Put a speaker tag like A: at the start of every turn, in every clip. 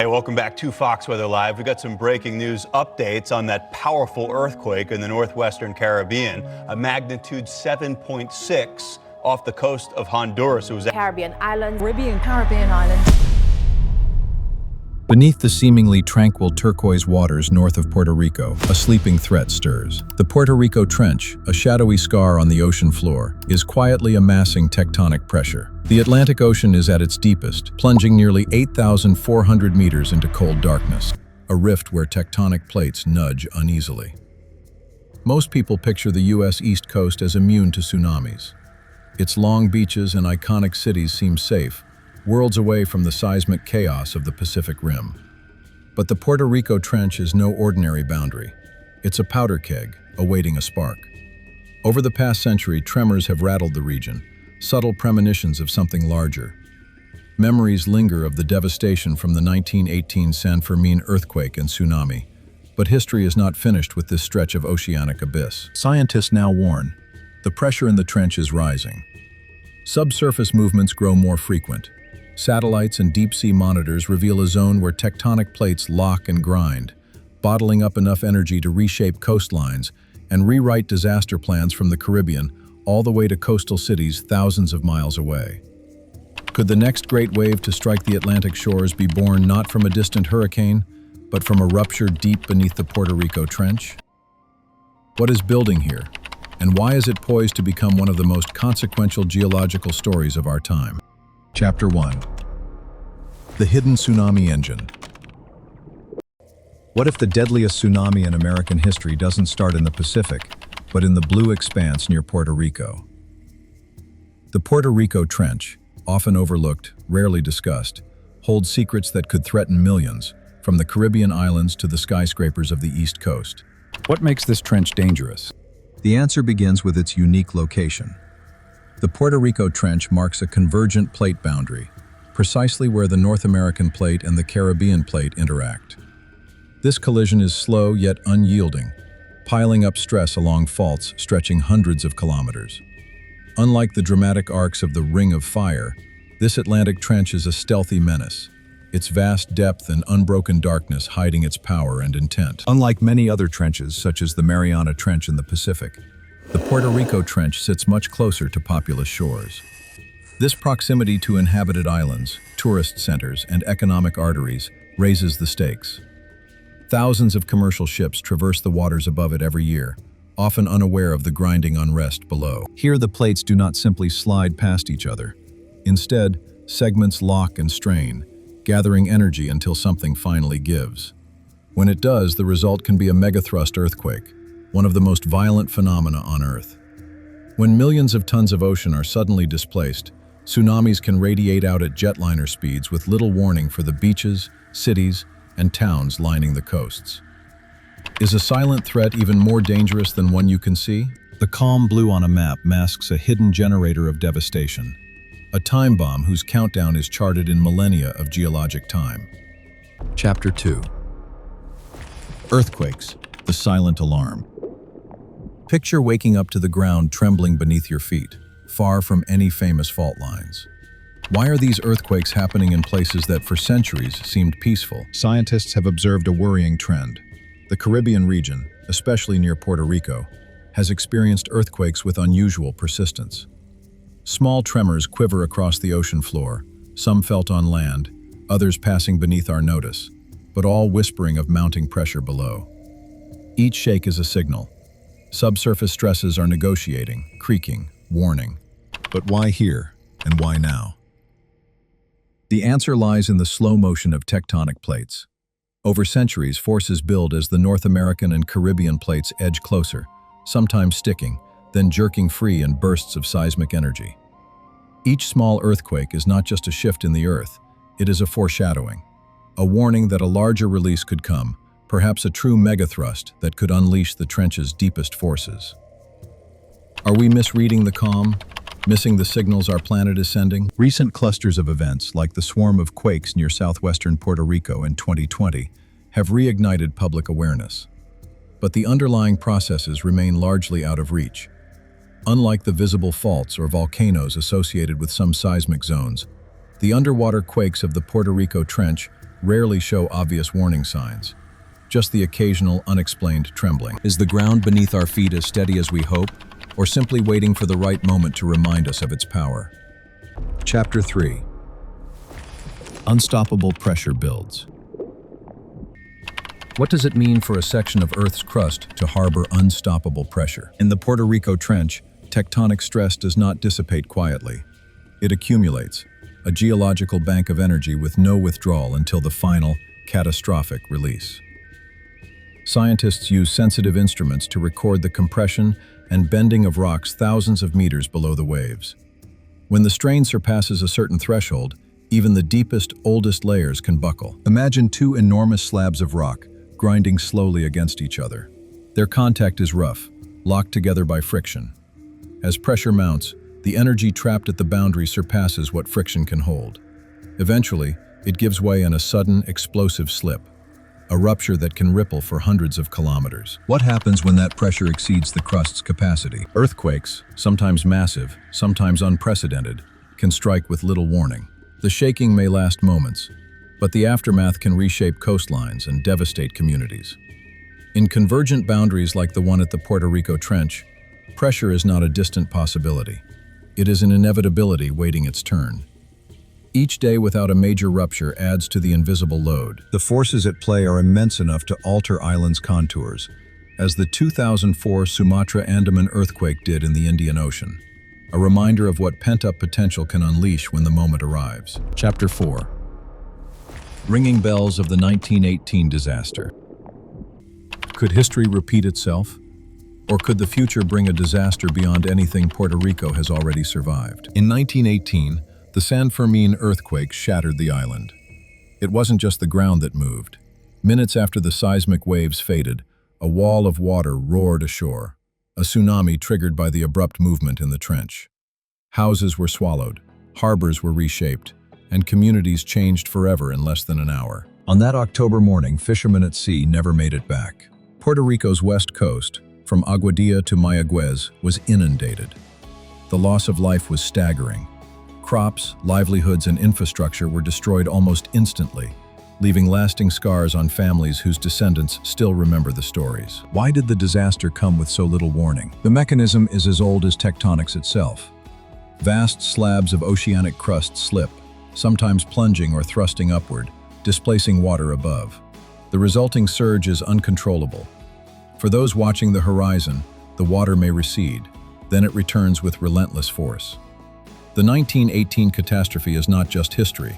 A: Hey, welcome back to Fox Weather Live. We got some breaking news updates on that powerful earthquake in the northwestern Caribbean, a magnitude 7.6 off the coast of Honduras. It was
B: Caribbean islands.
C: Caribbean islands.
D: Beneath the seemingly tranquil turquoise waters north of Puerto Rico, a sleeping threat stirs. The Puerto Rico Trench, a shadowy scar on the ocean floor, is quietly amassing tectonic pressure. The Atlantic Ocean is at its deepest, plunging nearly 8,400 meters into cold darkness, a rift where tectonic plates nudge uneasily. Most people picture the U.S. East Coast as immune to tsunamis. Its long beaches and iconic cities seem safe, worlds away from the seismic chaos of the Pacific Rim. But the Puerto Rico Trench is no ordinary boundary. It's a powder keg, awaiting a spark. Over the past century, tremors have rattled the region, subtle premonitions of something larger. Memories linger of the devastation from the 1918 San Fermin earthquake and tsunami, but history is not finished with this stretch of oceanic abyss. Scientists now warn, the pressure in the trench is rising. Subsurface movements grow more frequent. Satellites and deep-sea monitors reveal a zone where tectonic plates lock and grind, bottling up enough energy to reshape coastlines and rewrite disaster plans from the Caribbean all the way to coastal cities thousands of miles away. Could the next great wave to strike the Atlantic shores be born not from a distant hurricane, but from a rupture deep beneath the Puerto Rico Trench? What is building here, and why is it poised to become one of the most consequential geological stories of our time? Chapter 1. The Hidden Tsunami Engine. What if the deadliest tsunami in American history doesn't start in the Pacific, but in the blue expanse near Puerto Rico? The Puerto Rico Trench, often overlooked, rarely discussed, holds secrets that could threaten millions, from the Caribbean islands to the skyscrapers of the East Coast. What makes this trench dangerous? The answer begins with its unique location. The Puerto Rico Trench marks a convergent plate boundary, precisely where the North American plate and the Caribbean plate interact. This collision is slow yet unyielding, piling up stress along faults stretching hundreds of kilometers. Unlike the dramatic arcs of the Ring of Fire, this Atlantic Trench is a stealthy menace, its vast depth and unbroken darkness hiding its power and intent. Unlike many other trenches, such as the Mariana Trench in the Pacific, the Puerto Rico Trench sits much closer to populous shores. This proximity to inhabited islands, tourist centers, and economic arteries raises the stakes. Thousands of commercial ships traverse the waters above it every year, often unaware of the grinding unrest below. Here, the plates do not simply slide past each other. Instead, segments lock and strain, gathering energy until something finally gives. When it does, the result can be a megathrust earthquake, one of the most violent phenomena on Earth. When millions of tons of ocean are suddenly displaced, tsunamis can radiate out at jetliner speeds with little warning for the beaches, cities, and towns lining the coasts. Is a silent threat even more dangerous than one you can see? The calm blue on a map masks a hidden generator of devastation, a time bomb whose countdown is charted in millennia of geologic time. Chapter 2. Earthquakes, the silent alarm. Picture waking up to the ground trembling beneath your feet, far from any famous fault lines. Why are these earthquakes happening in places that for centuries seemed peaceful? Scientists have observed a worrying trend. The Caribbean region, especially near Puerto Rico, has experienced earthquakes with unusual persistence. Small tremors quiver across the ocean floor, some felt on land, others passing beneath our notice, but all whispering of mounting pressure below. Each shake is a signal. Subsurface stresses are negotiating, creaking, warning. But why here, and why now? The answer lies in the slow motion of tectonic plates. Over centuries, forces build as the North American and Caribbean plates edge closer, sometimes sticking, then jerking free in bursts of seismic energy. Each small earthquake is not just a shift in the Earth, it is a foreshadowing, a warning that a larger release could come, perhaps a true megathrust that could unleash the trench's deepest forces. Are we misreading the calm, missing the signals our planet is sending? Recent clusters of events, like the swarm of quakes near southwestern Puerto Rico in 2020, have reignited public awareness. But the underlying processes remain largely out of reach. Unlike the visible faults or volcanoes associated with some seismic zones, the underwater quakes of the Puerto Rico Trench rarely show obvious warning signs, just the occasional unexplained trembling. Is the ground beneath our feet as steady as we hope, or simply waiting for the right moment to remind us of its power? Chapter 3. Unstoppable pressure builds. What does it mean for a section of Earth's crust to harbor unstoppable pressure? In the Puerto Rico Trench, tectonic stress does not dissipate quietly. It accumulates, a geological bank of energy with no withdrawal until the final, catastrophic release. Scientists use sensitive instruments to record the compression and bending of rocks thousands of meters below the waves. When the strain surpasses a certain threshold, even the deepest, oldest layers can buckle. Imagine two enormous slabs of rock grinding slowly against each other. Their contact is rough, locked together by friction. As pressure mounts, the energy trapped at the boundary surpasses what friction can hold. Eventually, it gives way in a sudden, explosive slip, a rupture that can ripple for hundreds of kilometers. What happens when that pressure exceeds the crust's capacity? Earthquakes, sometimes massive, sometimes unprecedented, can strike with little warning. The shaking may last moments, but the aftermath can reshape coastlines and devastate communities. In convergent boundaries like the one at the Puerto Rico Trench, pressure is not a distant possibility. It is an inevitability waiting its turn. Each day without a major rupture adds to the invisible load. The forces at play are immense enough to alter islands' contours, as the 2004 Sumatra-Andaman earthquake did in the Indian Ocean, a reminder of what pent-up potential can unleash when the moment arrives. Chapter 4. Ringing bells of the 1918 disaster. Could history repeat itself? Or could the future bring a disaster beyond anything Puerto Rico has already survived? In 1918, the San Fermin earthquake shattered the island. It wasn't just the ground that moved. Minutes after the seismic waves faded, a wall of water roared ashore, a tsunami triggered by the abrupt movement in the trench. Houses were swallowed, harbors were reshaped, and communities changed forever in less than an hour. On that October morning, fishermen at sea never made it back. Puerto Rico's west coast, from Aguadilla to Mayagüez, was inundated. The loss of life was staggering. Crops, livelihoods, and infrastructure were destroyed almost instantly, leaving lasting scars on families whose descendants still remember the stories. Why did the disaster come with so little warning? The mechanism is as old as tectonics itself. Vast slabs of oceanic crust slip, sometimes plunging or thrusting upward, displacing water above. The resulting surge is uncontrollable. For those watching the horizon, the water may recede, then it returns with relentless force. The 1918 catastrophe is not just history.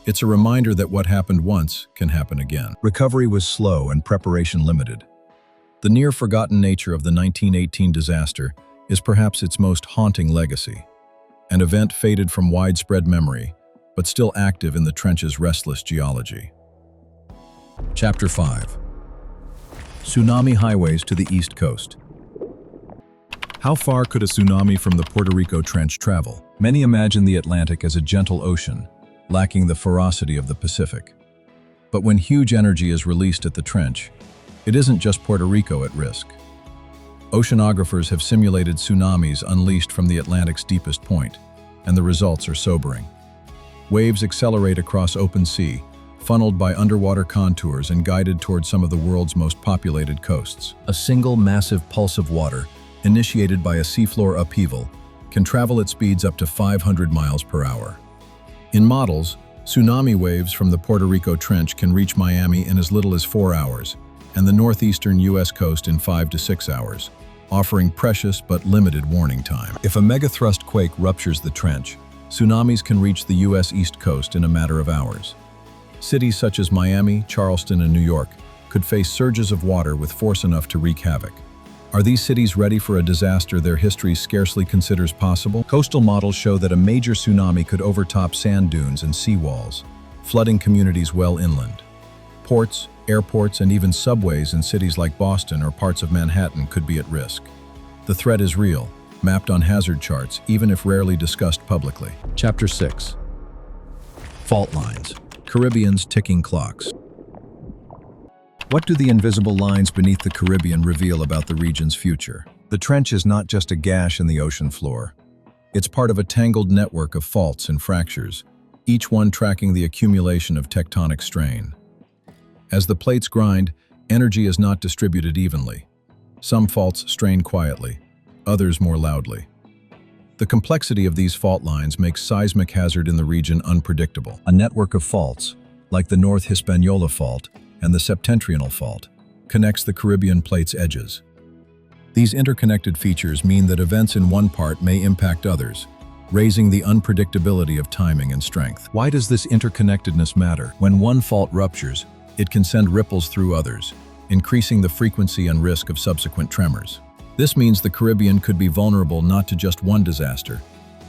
D: It's a reminder that what happened once can happen again. Recovery was slow and preparation limited. The near-forgotten nature of the 1918 disaster is perhaps its most haunting legacy. An event faded from widespread memory, but still active in the trench's restless geology. Chapter 5. Tsunami highways to the East Coast. How far could a tsunami from the Puerto Rico Trench travel? Many imagine the Atlantic as a gentle ocean, lacking the ferocity of the Pacific. But when huge energy is released at the trench, it isn't just Puerto Rico at risk. Oceanographers have simulated tsunamis unleashed from the Atlantic's deepest point, and the results are sobering. Waves accelerate across open sea, funneled by underwater contours and guided toward some of the world's most populated coasts. A single massive pulse of water, initiated by a seafloor upheaval, can travel at speeds up to 500 miles per hour. In models, tsunami waves from the Puerto Rico Trench can reach Miami in as little as 4 hours, and the northeastern U.S. coast in 5 to 6 hours, offering precious but limited warning time. If a megathrust quake ruptures the trench, tsunamis can reach the U.S. East Coast in a matter of hours. Cities such as Miami, Charleston, and New York could face surges of water with force enough to wreak havoc. Are these cities ready for a disaster their history scarcely considers possible? Coastal models show that a major tsunami could overtop sand dunes and seawalls, flooding communities well inland. Ports, airports, and even subways in cities like Boston or parts of Manhattan could be at risk. The threat is real, mapped on hazard charts, even if rarely discussed publicly. Chapter 6. Fault lines. Caribbean's ticking clocks. What do the invisible lines beneath the Caribbean reveal about the region's future? The trench is not just a gash in the ocean floor. It's part of a tangled network of faults and fractures, each one tracking the accumulation of tectonic strain. As the plates grind, energy is not distributed evenly. Some faults strain quietly, others more loudly. The complexity of these fault lines makes seismic hazard in the region unpredictable. A network of faults, like the North Hispaniola Fault and the Septentrional Fault, connects the Caribbean plate's edges. These interconnected features mean that events in one part may impact others, raising the unpredictability of timing and strength. Why does this interconnectedness matter? When one fault ruptures, it can send ripples through others, increasing the frequency and risk of subsequent tremors. This means the Caribbean could be vulnerable not to just one disaster,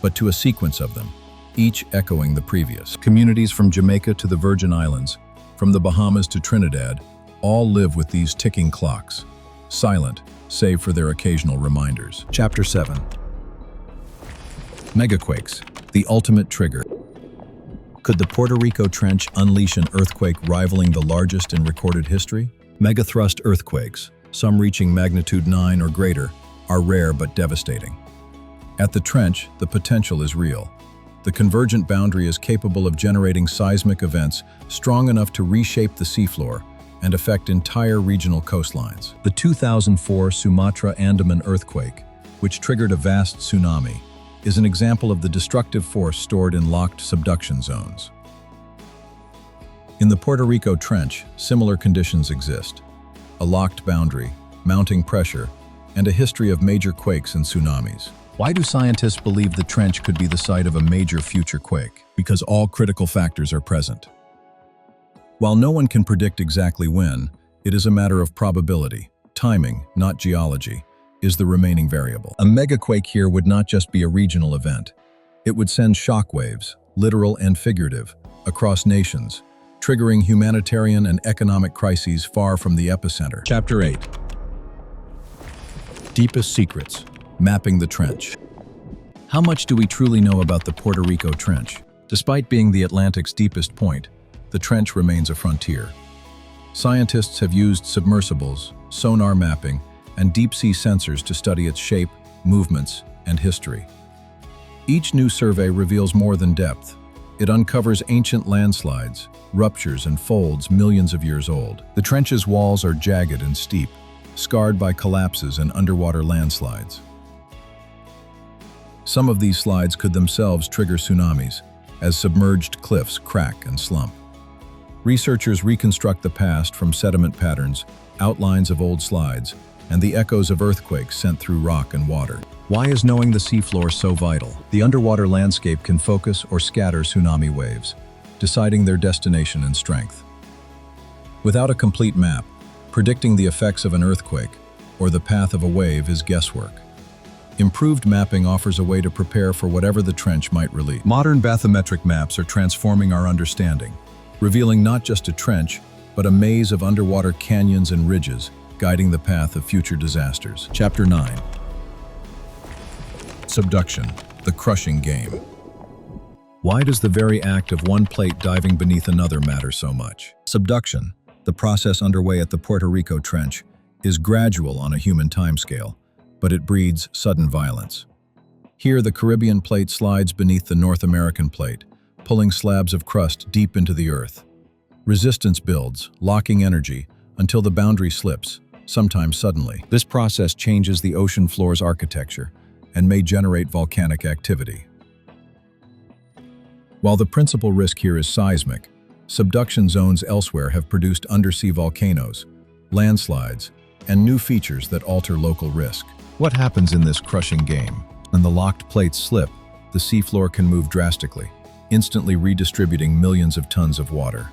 D: but to a sequence of them, each echoing the previous. Communities from Jamaica to the Virgin Islands, from the Bahamas to Trinidad, all live with these ticking clocks, silent, save for their occasional reminders. Chapter 7. Megaquakes, the ultimate trigger. Could the Puerto Rico Trench unleash an earthquake rivaling the largest in recorded history? Megathrust earthquakes, some reaching magnitude 9 or greater, are rare but devastating. At the trench, the potential is real. The convergent boundary is capable of generating seismic events strong enough to reshape the seafloor and affect entire regional coastlines. The 2004 Sumatra Andaman earthquake, which triggered a vast tsunami, is an example of the destructive force stored in locked subduction zones. In the Puerto Rico Trench, similar conditions exist. A locked boundary, mounting pressure, and a history of major quakes and tsunamis. Why do scientists believe the trench could be the site of a major future quake? Because all critical factors are present. While no one can predict exactly when, it is a matter of probability. Timing, not geology, is the remaining variable. A megaquake here would not just be a regional event. It would send shockwaves, literal and figurative, across nations, triggering humanitarian and economic crises far from the epicenter. Chapter 8. Deepest secrets. Mapping the trench. How much do we truly know about the Puerto Rico Trench? Despite being the Atlantic's deepest point, the trench remains a frontier. Scientists have used submersibles, sonar mapping, and deep-sea sensors to study its shape, movements, and history. Each new survey reveals more than depth. It uncovers ancient landslides, ruptures, and folds millions of years old. The trench's walls are jagged and steep, scarred by collapses and underwater landslides. Some of these slides could themselves trigger tsunamis, as submerged cliffs crack and slump. Researchers reconstruct the past from sediment patterns, outlines of old slides, and the echoes of earthquakes sent through rock and water. Why is knowing the seafloor so vital? The underwater landscape can focus or scatter tsunami waves, deciding their destination and strength. Without a complete map, predicting the effects of an earthquake or the path of a wave is guesswork. Improved mapping offers a way to prepare for whatever the trench might release. Modern bathymetric maps are transforming our understanding, revealing not just a trench, but a maze of underwater canyons and ridges, guiding the path of future disasters. Chapter 9. Subduction, the crushing game. Why does the very act of one plate diving beneath another matter so much? Subduction, the process underway at the Puerto Rico Trench, is gradual on a human timescale, but it breeds sudden violence. Here, the Caribbean plate slides beneath the North American plate, pulling slabs of crust deep into the earth. Resistance builds, locking energy, until the boundary slips, sometimes suddenly. This process changes the ocean floor's architecture and may generate volcanic activity. While the principal risk here is seismic, subduction zones elsewhere have produced undersea volcanoes, landslides, and new features that alter local risk. What happens in this crushing game? When the locked plates slip, the seafloor can move drastically, instantly redistributing millions of tons of water.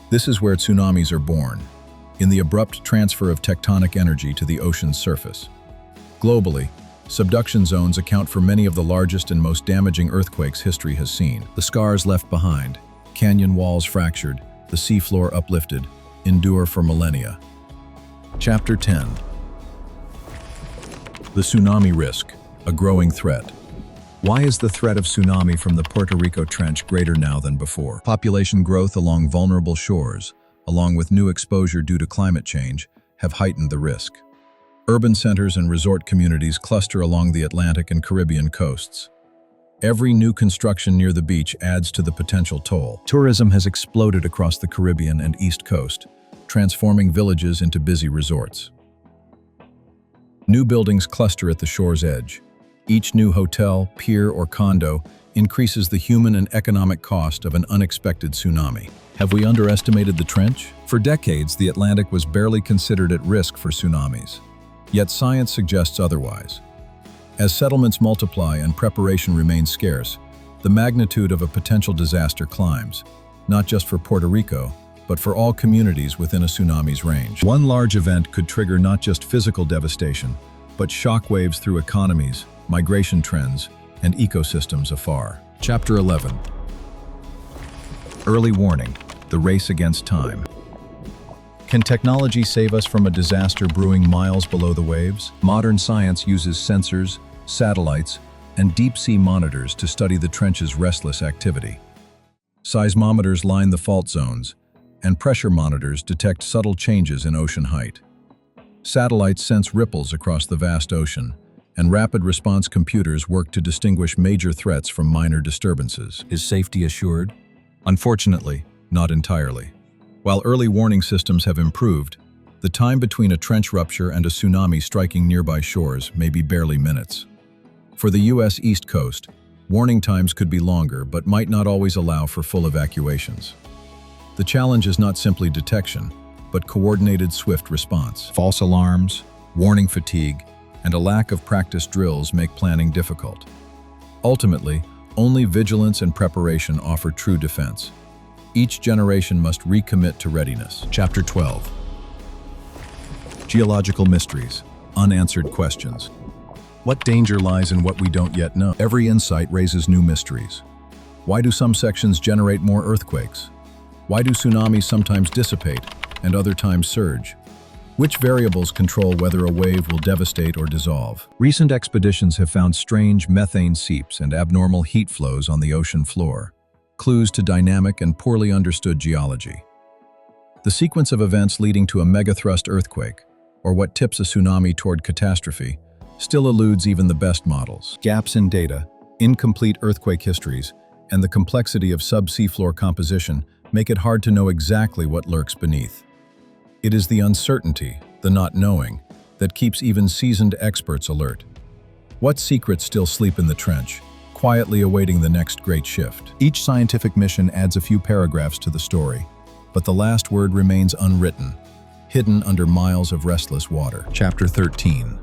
D: This is where tsunamis are born, in the abrupt transfer of tectonic energy to the ocean's surface. Globally, subduction zones account for many of the largest and most damaging earthquakes history has seen. The scars left behind, canyon walls fractured, the seafloor uplifted, endure for millennia. Chapter 10. The tsunami risk, a growing threat. Why is the threat of tsunami from the Puerto Rico Trench greater now than before? Population growth along vulnerable shores, along with new exposure due to climate change, have heightened the risk. Urban centers and resort communities cluster along the Atlantic and Caribbean coasts. Every new construction near the beach adds to the potential toll. Tourism has exploded across the Caribbean and East Coast, transforming villages into busy resorts. New buildings cluster at the shore's edge. Each new hotel, pier, or condo increases the human and economic cost of an unexpected tsunami. Have we underestimated the trench? For decades, the Atlantic was barely considered at risk for tsunamis. Yet science suggests otherwise. As settlements multiply and preparation remains scarce, the magnitude of a potential disaster climbs, not just for Puerto Rico, but for all communities within a tsunami's range. One large event could trigger not just physical devastation, but shockwaves through economies, migration trends, and ecosystems afar. Chapter 11. Early warning: the race against time. Can technology save us from a disaster brewing miles below the waves? Modern science uses sensors, satellites, and deep-sea monitors to study the trench's restless activity. Seismometers line the fault zones, and pressure monitors detect subtle changes in ocean height. Satellites sense ripples across the vast ocean, and rapid response computers work to distinguish major threats from minor disturbances. Is safety assured? Unfortunately, not entirely. While early warning systems have improved, the time between a trench rupture and a tsunami striking nearby shores may be barely minutes. For the U.S. East Coast, warning times could be longer but might not always allow for full evacuations. The challenge is not simply detection, but coordinated, swift response. False alarms, warning fatigue, and a lack of practice drills make planning difficult. Ultimately, only vigilance and preparation offer true defense. Each generation must recommit to readiness. Chapter 12. Geological mysteries, unanswered questions. What danger lies in what we don't yet know? Every insight raises new mysteries. Why do some sections generate more earthquakes? Why do tsunamis sometimes dissipate and other times surge? Which variables control whether a wave will devastate or dissolve? Recent expeditions have found strange methane seeps and abnormal heat flows on the ocean floor, clues to dynamic and poorly understood geology. The sequence of events leading to a megathrust earthquake, or what tips a tsunami toward catastrophe, still eludes even the best models. Gaps in data, incomplete earthquake histories, and the complexity of sub-seafloor composition make it hard to know exactly what lurks beneath. It is the uncertainty, the not knowing, that keeps even seasoned experts alert. What secrets still sleep in the trench, quietly awaiting the next great shift? Each scientific mission adds a few paragraphs to the story, but the last word remains unwritten, hidden under miles of restless water. Chapter 13.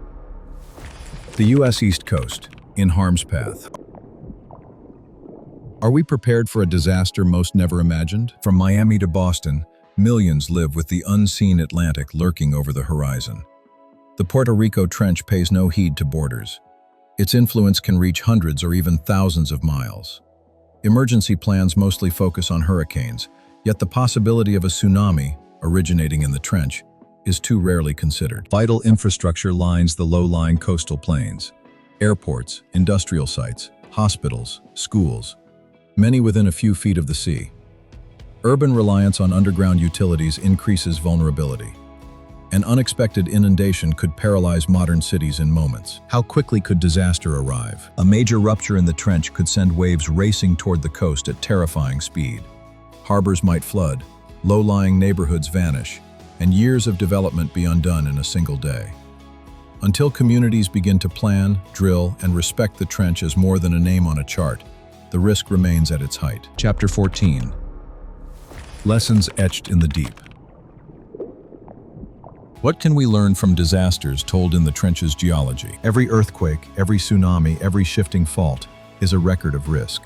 D: The U.S. East Coast, in harm's path. Are we prepared for a disaster most never imagined? From Miami to Boston, millions live with the unseen Atlantic lurking over the horizon. The Puerto Rico Trench pays no heed to borders. Its influence can reach hundreds or even thousands of miles. Emergency plans mostly focus on hurricanes, yet the possibility of a tsunami, originating in the trench, is too rarely considered. Vital infrastructure lines the low-lying coastal plains. Airports, industrial sites, hospitals, schools, many within a few feet of the sea. Urban reliance on underground utilities increases vulnerability. An unexpected inundation could paralyze modern cities in moments. How quickly could disaster arrive? A major rupture in the trench could send waves racing toward the coast at terrifying speed. Harbors might flood, low-lying neighborhoods vanish, and years of development be undone in a single day. Until communities begin to plan, drill, and respect the trench as more than a name on a chart, the risk remains at its height. Chapter 14. Lessons etched in the deep. What can we learn from disasters told in the trench's geology? Every earthquake, every tsunami, every shifting fault is a record of risk.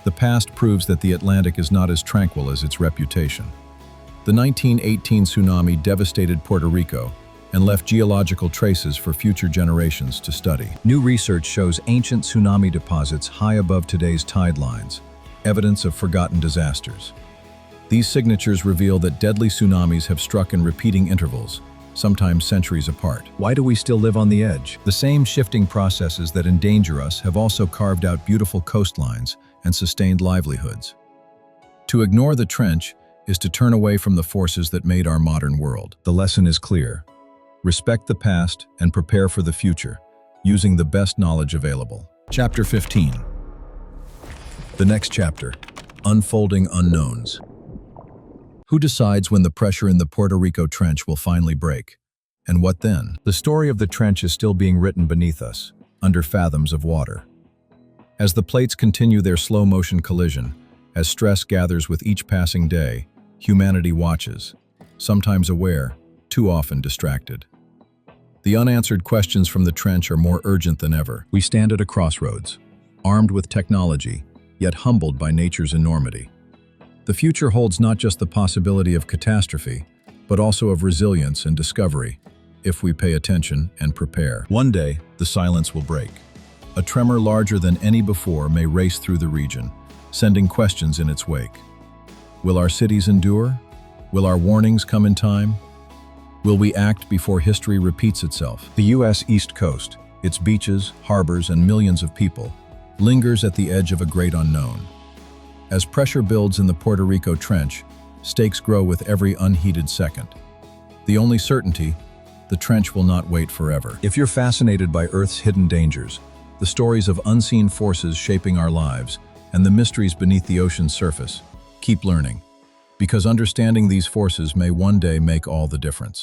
D: The past proves that the Atlantic is not as tranquil as its reputation. The 1918 tsunami devastated Puerto Rico and left geological traces for future generations to study. New research shows ancient tsunami deposits high above today's tide lines, evidence of forgotten disasters. These signatures reveal that deadly tsunamis have struck in repeating intervals, sometimes centuries apart. Why do we still live on the edge? The same shifting processes that endanger us have also carved out beautiful coastlines and sustained livelihoods. To ignore the trench is to turn away from the forces that made our modern world. The lesson is clear. Respect the past and prepare for the future, using the best knowledge available. Chapter 15. The next chapter, Unfolding Unknowns. Who decides when the pressure in the Puerto Rico Trench will finally break? And what then? The story of the trench is still being written beneath us, under fathoms of water. As the plates continue their slow-motion collision, as stress gathers with each passing day, humanity watches, sometimes aware, too often distracted. The unanswered questions from the trench are more urgent than ever. We stand at a crossroads, armed with technology, yet humbled by nature's enormity. The future holds not just the possibility of catastrophe, but also of resilience and discovery, if we pay attention and prepare. One day, the silence will break. A tremor larger than any before may race through the region, sending questions in its wake. Will our cities endure? Will our warnings come in time? Will we act before history repeats itself? The U.S. East Coast, its beaches, harbors, and millions of people, lingers at the edge of a great unknown. As pressure builds in the Puerto Rico Trench, stakes grow with every unheeded second. The only certainty, the trench will not wait forever. If you're fascinated by Earth's hidden dangers, the stories of unseen forces shaping our lives, and the mysteries beneath the ocean's surface, keep learning, because understanding these forces may one day make all the difference.